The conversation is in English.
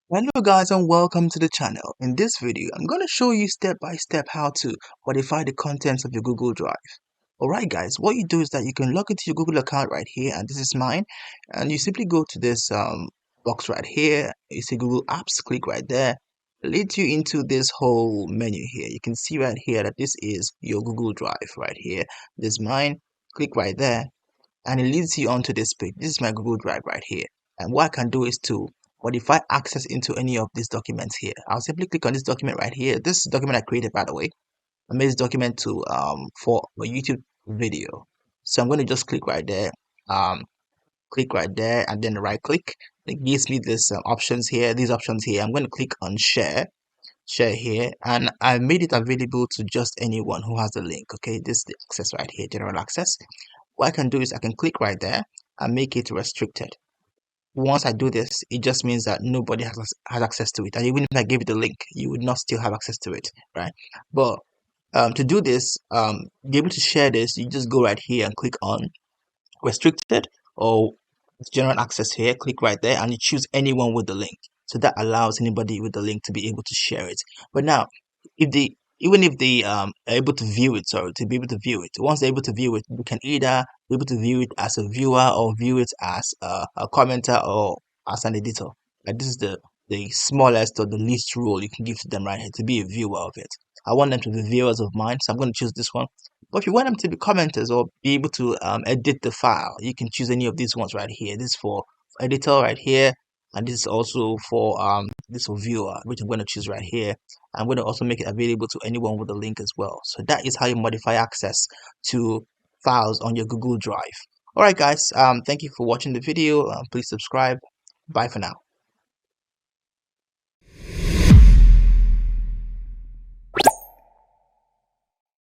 Hello guys and welcome to the channel. In this video, I'm going to show you step by step how to modify the contents of your Google Drive. Alright guys, what you do is that you can log into your Google account right here, and this is mine, and you simply go to this box right here. You see Google Apps, click right there. It leads you into this whole menu here. You can see right here that this is your Google Drive right here. This is mine. Click right there and it leads you onto this page. This is my Google Drive right here. And what I can do is to modify access into any of these documents here. I'll simply click on this document right here. This document I created, by the way. I made this document to for a YouTube video. So I'm going to just click right there. Click right there and then right click. It gives me this options here. These options here. I'm going to click on share here, and I made it available to just anyone who has the link. Okay, this is the access right here, general access. What I can do is I can click right there and make it restricted. Once I do this, it just means that nobody has access to it. And even if I give you the link, you would not still have access to it, right? But to do this, be able to share this, you just go right here and click on restricted or general access here. Click right there and you choose anyone with the link. So that allows anybody with the link to be able to share it. But now, if they even if they are able to view it, sorry, to be able to view it, once they're able to view it, we can either be able to view it as a viewer or view it as a commenter or as an editor. Like this is the smallest or the least role you can give to them right here, to be a viewer of it. I want them to be viewers of mine, so I'm going to choose this one. But if you want them to be commenters or be able to edit the file, you can choose any of these ones right here. This is for editor right here, and this is also for this for viewer, which I'm going to choose right here. I'm going to also make it available to anyone with a link as well. So that is how you modify access to files on your Google Drive. All right, guys. Thank you for watching the video. Please subscribe. Bye for now.